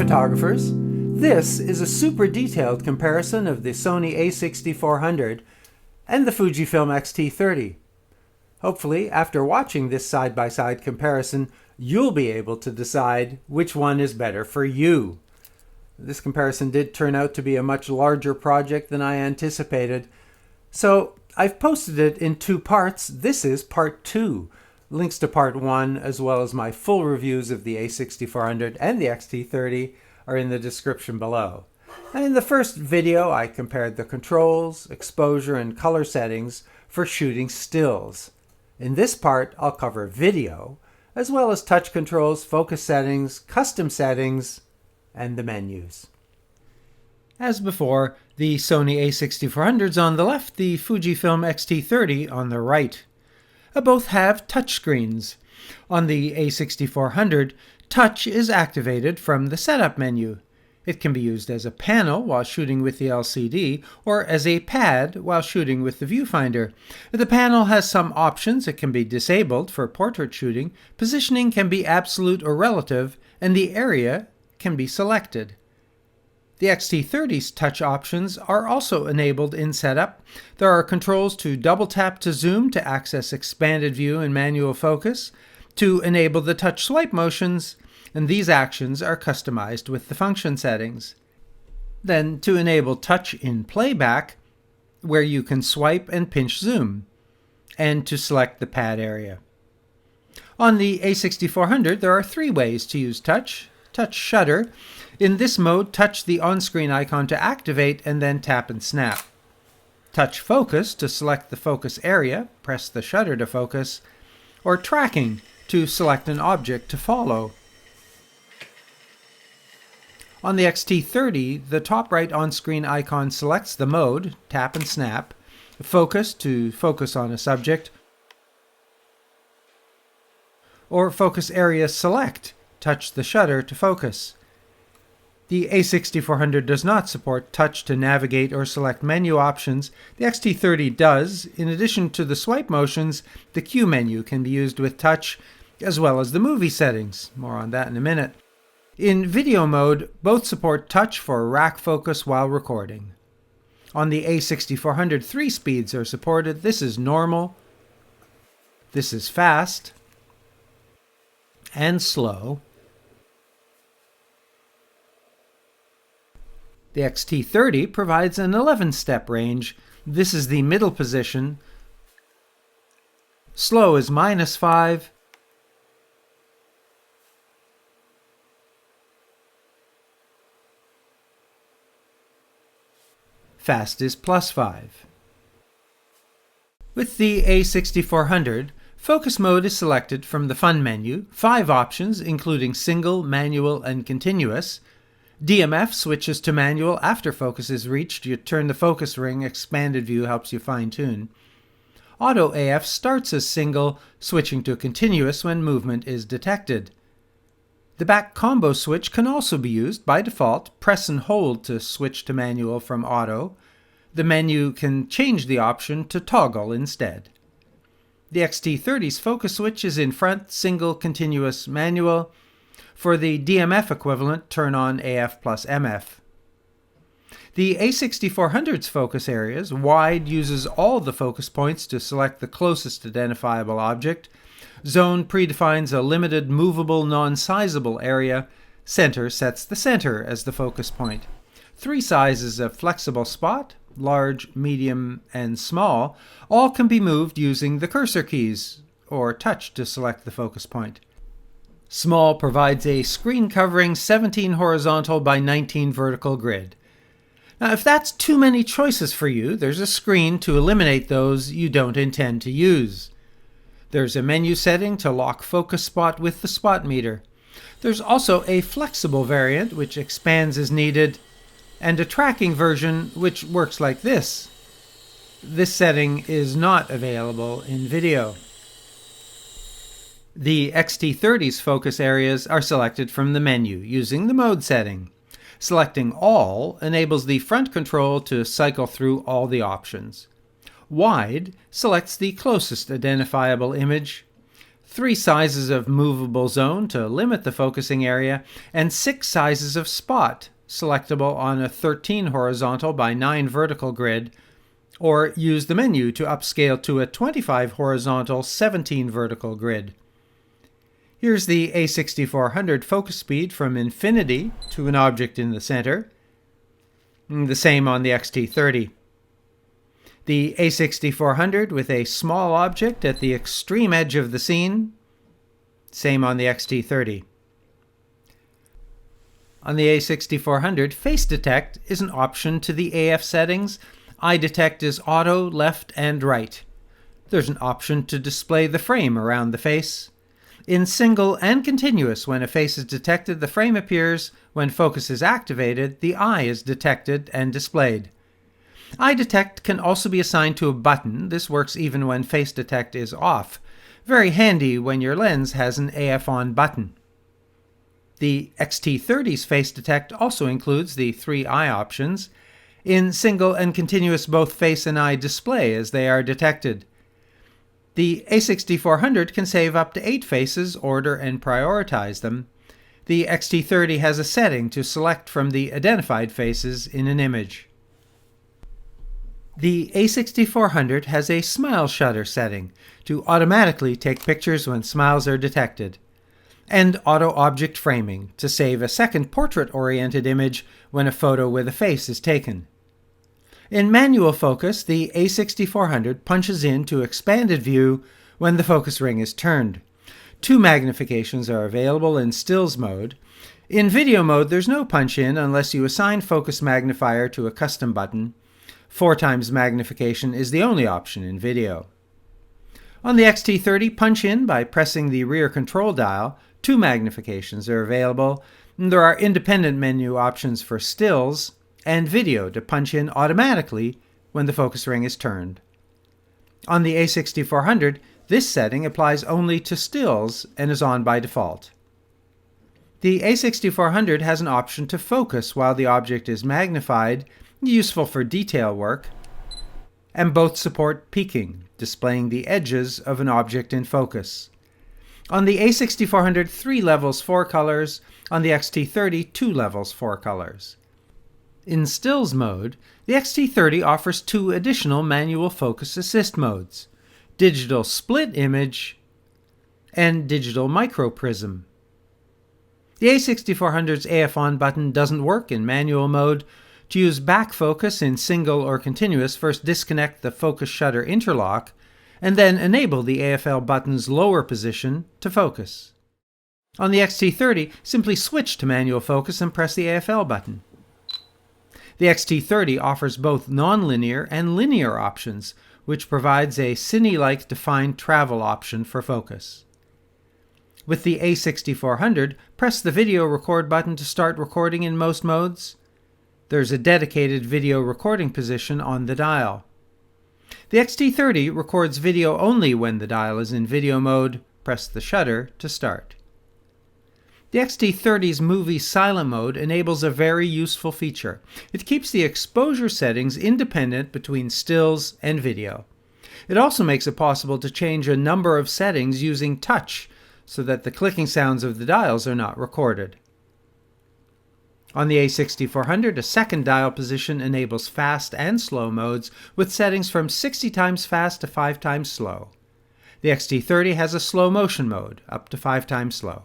photographers, this is a super detailed comparison of the Sony A6400 and the Fujifilm X-T30. Hopefully, after watching this side-by-side comparison, you'll be able to decide which one is better for you. This comparison did turn out to be a much larger project than I anticipated, so I've posted it in two parts. This is part 2. Links to part 1, as well as my full reviews of the A6400 and the X-T30 are in the description below. And in the first video, I compared the controls, exposure, and color settings for shooting stills. In this part, I'll cover video, as well as touch controls, focus settings, custom settings, and the menus. As before, the Sony A6400 is on the left, the Fujifilm X-T30 on the right. Both have touchscreens. On the A6400, touch is activated from the setup menu. It can be used as a panel while shooting with the LCD or as a pad while shooting with the viewfinder. The panel has some options. It can be disabled for portrait shooting, positioning can be absolute or relative, and the area can be selected. The X-T30's touch options are also enabled in setup. There are controls to double tap to zoom to access expanded view and manual focus, to enable the touch swipe motions, and these actions are customized with the function settings. Then to enable touch in playback, where you can swipe and pinch zoom, and to select the pad area. On the A6400, there are 3 ways to use touch. Touch shutter. In this mode, touch the on-screen icon to activate and then tap and snap. Touch focus to select the focus area, press the shutter to focus, or tracking to select an object to follow. On the X-T30, the top right on-screen icon selects the mode, tap and snap, focus to focus on a subject, or focus area select, touch the shutter to focus. The A6400 does not support touch to navigate or select menu options. The X-T30 does. In addition to the swipe motions, the Q menu can be used with touch, as well as the movie settings. More on that in a minute. In video mode, both support touch for rack focus while recording. On the A6400, 3 speeds are supported. This is normal, this is fast, and slow. The X-T30 provides an 11-step range. This is the middle position. Slow is -5. Fast is +5. With the A6400, focus mode is selected from the Fun menu, 5 options including single, manual, and continuous. DMF switches to manual after focus is reached. You turn the focus ring, expanded view helps you fine-tune. Auto AF starts as single, switching to continuous when movement is detected. The back combo switch can also be used. By default, press and hold to switch to manual from auto. The menu can change the option to toggle instead. The X-T30's focus switch is in front, single, continuous, manual. For the DMF equivalent, turn on AF plus MF. The A6400's focus areas, wide uses all the focus points to select the closest identifiable object. Zone predefines a limited, movable, non-sizable area. Center sets the center as the focus point. 3 sizes of flexible spot, large, medium, and small, all can be moved using the cursor keys, or touch to select the focus point. Small provides a screen covering 17 horizontal by 19 vertical grid. Now, if that's too many choices for you, there's a screen to eliminate those you don't intend to use. There's a menu setting to lock focus spot with the spot meter. There's also a flexible variant which expands as needed, and a tracking version which works like this. This setting is not available in video. The X-T30's focus areas are selected from the menu using the mode setting. Selecting all enables the front control to cycle through all the options. Wide selects the closest identifiable image. 3 sizes of movable zone to limit the focusing area, and 6 sizes of spot, selectable on a 13 horizontal by 9 vertical grid, or use the menu to upscale to a 25 horizontal 17 vertical grid. Here's the A6400 focus speed from infinity to an object in the center. The same on the X-T30. The A6400 with a small object at the extreme edge of the scene. Same on the X-T30. On the A6400, Face Detect is an option to the AF settings. Eye Detect is auto, left, and right. There's an option to display the frame around the face. In single and continuous, when a face is detected, the frame appears. When focus is activated, the eye is detected and displayed. Eye Detect can also be assigned to a button. This works even when Face Detect is off. Very handy when your lens has an AF on button. The X-T30's Face Detect also includes the 3 eye options. In single and continuous, both face and eye display as they are detected. The A6400 can save up to 8 faces, order and prioritize them. The X-T30 has a setting to select from the identified faces in an image. The A6400 has a smile shutter setting to automatically take pictures when smiles are detected, and auto object framing to save a second portrait-oriented image when a photo with a face is taken. In manual focus, the A6400 punches into expanded view when the focus ring is turned. 2 magnifications are available in stills mode. In video mode, there's no punch-in unless you assign focus magnifier to a custom button. 4 times magnification is the only option in video. On the X-T30, punch in by pressing the rear control dial. 2 magnifications are available. There are independent menu options for stills and video to punch in automatically when the focus ring is turned. On the A6400, this setting applies only to stills and is on by default. The A6400 has an option to focus while the object is magnified, useful for detail work, and both support peaking, displaying the edges of an object in focus. On the A6400, 3 levels 4 colors. On the X-T30, 2 levels 4 colors. In stills mode, the X-T30 offers 2 additional manual focus assist modes: digital split image and digital microprism. The A6400's AF on button doesn't work in manual mode. To use back focus in single or continuous, first disconnect the focus shutter interlock and then enable the AFL button's lower position to focus. On the X-T30, simply switch to manual focus and press the AFL button. The X-T30 offers both nonlinear and linear options, which provides a cine-like defined travel option for focus. With the A6400, press the video record button to start recording in most modes. There's a dedicated video recording position on the dial. The X-T30 records video only when the dial is in video mode. Press the shutter to start. The X-T30's movie silent mode enables a very useful feature. It keeps the exposure settings independent between stills and video. It also makes it possible to change a number of settings using touch, so that the clicking sounds of the dials are not recorded. On the A6400, a second dial position enables fast and slow modes with settings from 60 times fast to 5 times slow. The X-T30 has a slow motion mode, up to 5 times slow.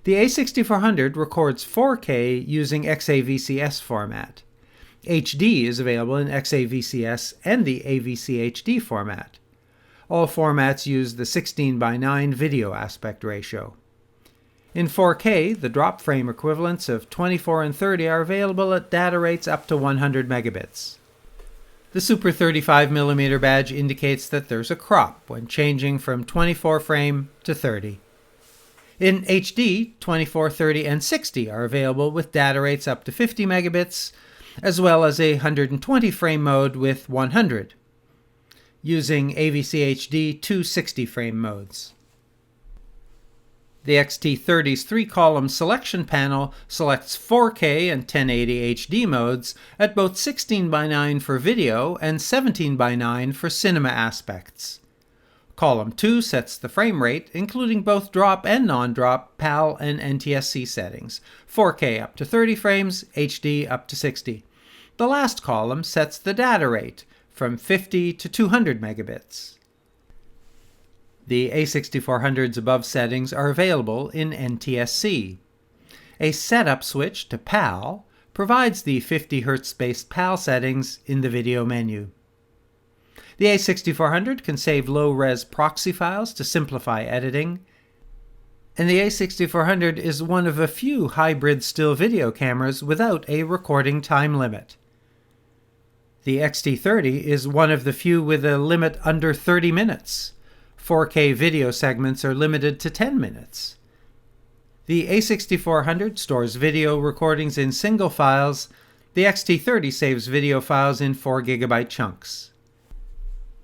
The A6400 records 4K using XAVCS format. HD is available in XAVCS and the AVC-HD format. All formats use the 16:9 video aspect ratio. In 4K, the drop frame equivalents of 24 and 30 are available at data rates up to 100 megabits. The Super 35mm badge indicates that there's a crop when changing from 24 frame to 30. In HD, 24, 30, and 60 are available with data rates up to 50 megabits, as well as a 120 frame mode with 100, using AVC-HD 260 frame modes. The X-T30's 3-column selection panel selects 4K and 1080 HD modes at both 16:9 for video and 17:9 for cinema aspects. Column 2 sets the frame rate, including both drop and non-drop PAL and NTSC settings, 4K up to 30 frames, HD up to 60. The last column sets the data rate, from 50 to 200 megabits. The A6400's above settings are available in NTSC. A setup switch to PAL provides the 50 Hz based PAL settings in the video menu. The A6400 can save low-res proxy files to simplify editing, and the A6400 is one of a few hybrid still video cameras without a recording time limit. The X-T30 is one of the few with a limit under 30 minutes. 4K video segments are limited to 10 minutes. The A6400 stores video recordings in single files. The X-T30 saves video files in 4 GB chunks.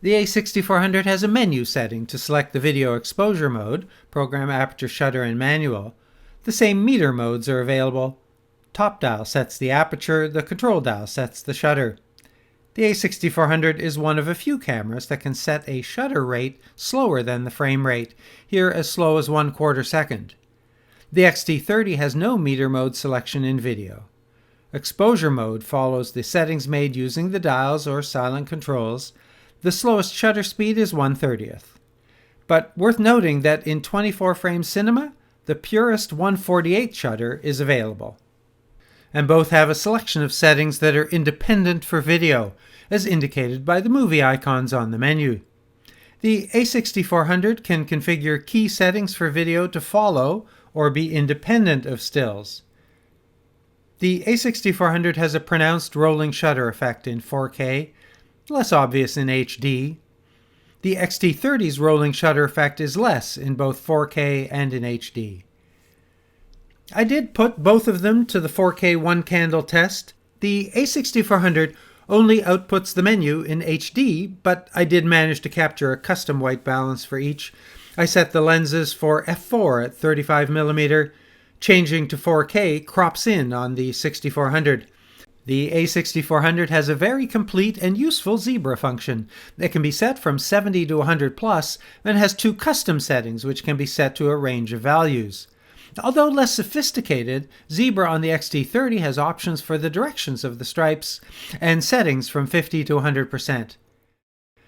The A6400 has a menu setting to select the video exposure mode, program, aperture, shutter, and manual. The same meter modes are available. Top dial sets the aperture, the control dial sets the shutter. The A6400 is one of a few cameras that can set a shutter rate slower than the frame rate, here as slow as 1/4 second. The X-T30 has no meter mode selection in video. Exposure mode follows the settings made using the dials or silent controls. The slowest shutter speed is 1/30th. But worth noting that in 24 frame cinema, the purest 1/48 shutter is available. And both have a selection of settings that are independent for video, as indicated by the movie icons on the menu. The A6400 can configure key settings for video to follow or be independent of stills. The A6400 has a pronounced rolling shutter effect in 4K, less obvious in HD. The X-T30's rolling shutter effect is less in both 4K and in HD. I did put both of them to the 4K one-candle test. The A6400 only outputs the menu in HD, but I did manage to capture a custom white balance for each. I set the lenses for f4 at 35mm. Changing to 4K crops in on the 6400. The A6400 has a very complete and useful zebra function. It can be set from 70 to 100 plus and has 2 custom settings which can be set to a range of values. Although less sophisticated, Zebra on the X-T30 has options for the directions of the stripes and settings from 50 to 100%.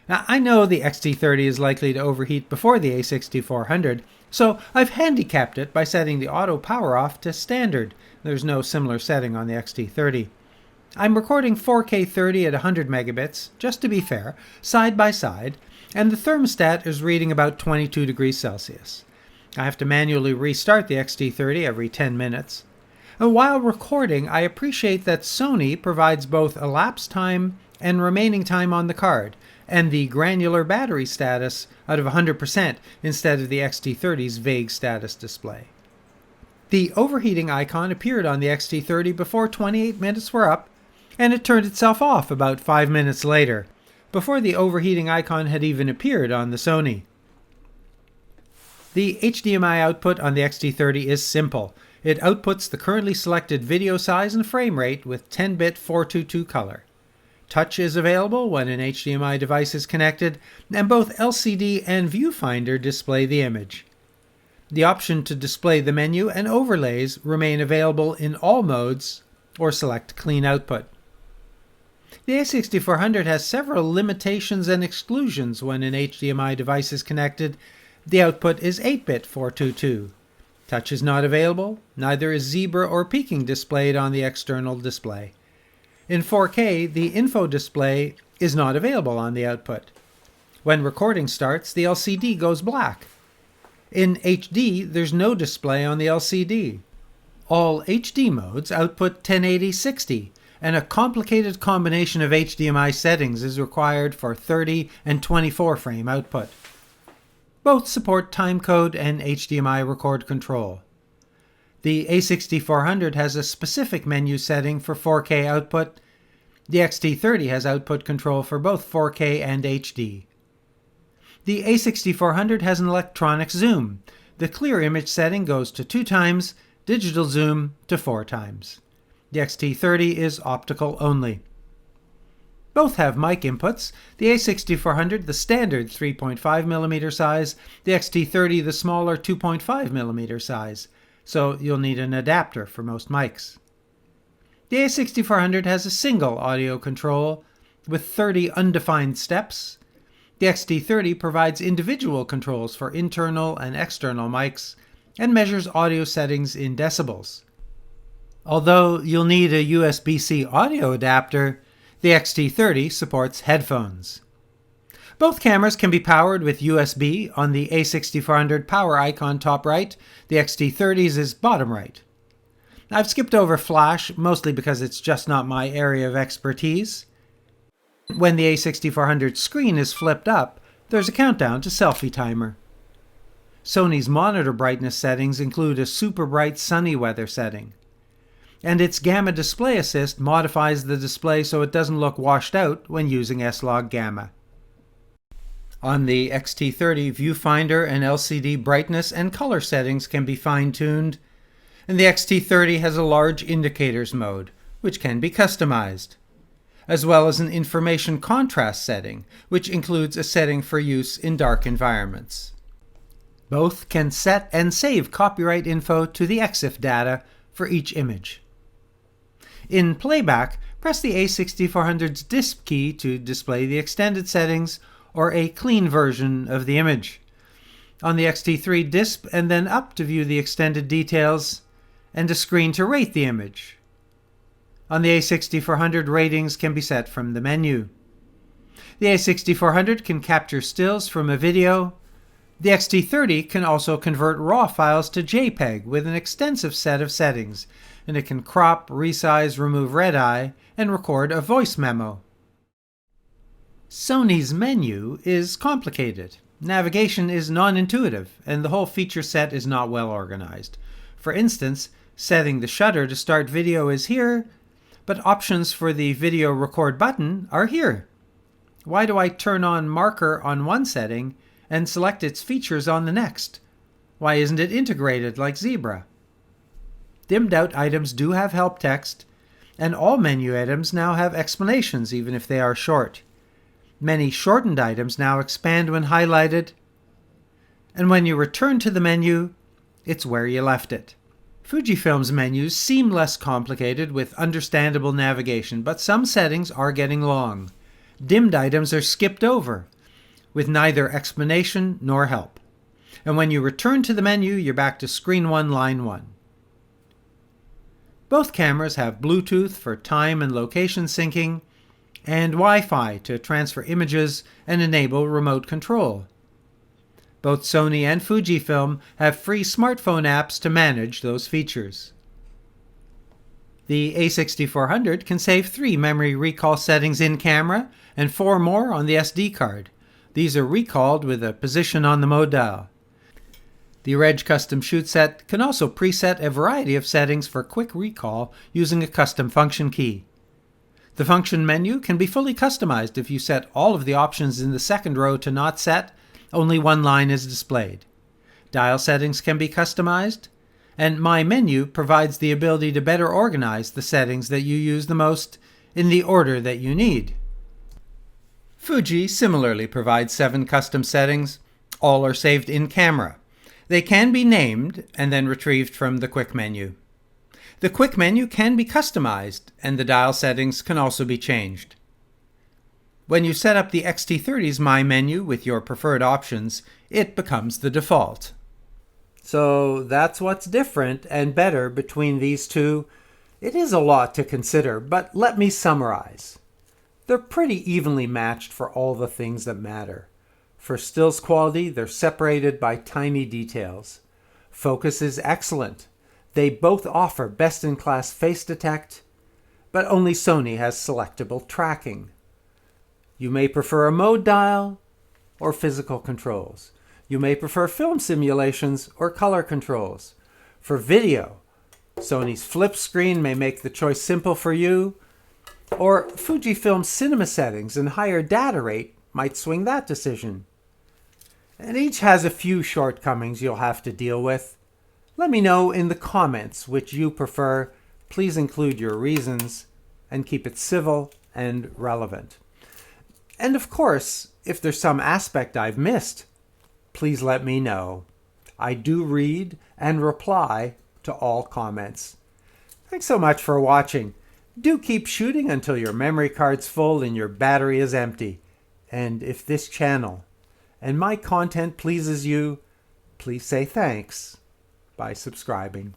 Now, I know the X-T30 is likely to overheat before the A6400, so I've handicapped it by setting the auto power off to standard. There's no similar setting on the X-T30. I'm recording 4K 30 at 100 megabits, just to be fair, side by side, and the thermostat is reading about 22 degrees Celsius. I have to manually restart the X-T30 every 10 minutes. And while recording, I appreciate that Sony provides both elapsed time and remaining time on the card, and the granular battery status out of 100% instead of the X-T30's vague status display. The overheating icon appeared on the X-T30 before 28 minutes were up, and it turned itself off about 5 minutes later, before the overheating icon had even appeared on the Sony. The HDMI output on the X-T30 is simple. It outputs the currently selected video size and frame rate with 10-bit 422 color. Touch is available when an HDMI device is connected, and both LCD and viewfinder display the image. The option to display the menu and overlays remain available in all modes, or select Clean Output. The A6400 has several limitations and exclusions when an HDMI device is connected. The output is 8-bit 422. Touch is not available, neither is Zebra or peaking displayed on the external display. In 4K, the info display is not available on the output. When recording starts, the LCD goes black. In HD, there's no display on the LCD. All HD modes output 1080-60, and a complicated combination of HDMI settings is required for 30 and 24 frame output. Both support timecode and HDMI record control. The A6400 has a specific menu setting for 4K output. The X-T30 has output control for both 4K and HD. The A6400 has an electronic zoom. The clear image setting goes to 2 times, digital zoom to 4 times. The X-T30 is optical only. Both have mic inputs, the A6400 the standard 3.5mm size, the X-T30 the smaller 2.5mm size, so you'll need an adapter for most mics. The A6400 has a single audio control with 30 undefined steps. The X-T30 provides individual controls for internal and external mics and measures audio settings in decibels. Although you'll need a USB-C audio adapter, the X-T30 supports headphones. Both cameras can be powered with USB on the A6400 power icon top right, the X-T30's is bottom right. I've skipped over flash, mostly because it's just not my area of expertise. When the A6400 screen is flipped up, there's a countdown to selfie timer. Sony's monitor brightness settings include a super bright sunny weather setting. And its Gamma Display Assist modifies the display so it doesn't look washed out when using S-Log Gamma. On the X-T30, viewfinder and LCD brightness and color settings can be fine-tuned, and the X-T30 has a large indicators mode, which can be customized, as well as an information contrast setting, which includes a setting for use in dark environments. Both can set and save copyright info to the EXIF data for each image. In playback, press the A6400's DISP key to display the extended settings or a clean version of the image. On the X-T3, DISP and then up to view the extended details, and a screen to rate the image. On the A6400, ratings can be set from the menu. The A6400 can capture stills from a video. The X-T30 can also convert RAW files to JPEG with an extensive set of settings, and it can crop, resize, remove red-eye, and record a voice memo. Sony's menu is complicated. Navigation is non-intuitive, and the whole feature set is not well organized. For instance, setting the shutter to start video is here, but options for the video record button are here. Why do I turn on marker on one setting and select its features on the next? Why isn't it integrated like Zebra? Dimmed out items do have help text, and all menu items now have explanations even if they are short. Many shortened items now expand when highlighted, and when you return to the menu, it's where you left it. Fujifilm's menus seem less complicated with understandable navigation, but some settings are getting long. Dimmed items are skipped over, with neither explanation nor help. And when you return to the menu, you're back to screen 1, line 1. Both cameras have Bluetooth for time and location syncing, and Wi-Fi to transfer images and enable remote control. Both Sony and Fujifilm have free smartphone apps to manage those features. The A6400 can save 3 memory recall settings in camera and 4 more on the SD card. These are recalled with a position on the mode dial. The Reg Custom Shoot Set can also preset a variety of settings for quick recall using a custom function key. The function menu can be fully customized if you set all of the options in the second row to not set. Only one line is displayed. Dial settings can be customized, and My Menu provides the ability to better organize the settings that you use the most in the order that you need. Fuji similarly provides 7 custom settings. All are saved in camera. They can be named and then retrieved from the quick menu. The quick menu can be customized, and the dial settings can also be changed. When you set up the X-T30's My Menu with your preferred options, it becomes the default. So that's what's different and better between these two. It is a lot to consider, but let me summarize. They're pretty evenly matched for all the things that matter. For stills quality, they're separated by tiny details. Focus is excellent. They both offer best-in-class face detect, but only Sony has selectable tracking. You may prefer a mode dial or physical controls. You may prefer film simulations or color controls. For video, Sony's flip screen may make the choice simple for you, or Fujifilm's cinema settings and higher data rate might swing that decision. And each has a few shortcomings you'll have to deal with. Let me know in the comments which you prefer. Please include your reasons and keep it civil. and relevant. And of course, if there's some aspect I've missed, please let me know. I do read and reply to all comments. Thanks so much for watching. Do keep shooting until your memory card's full and your battery is empty. And if this channel and my content pleases you, please say thanks by subscribing.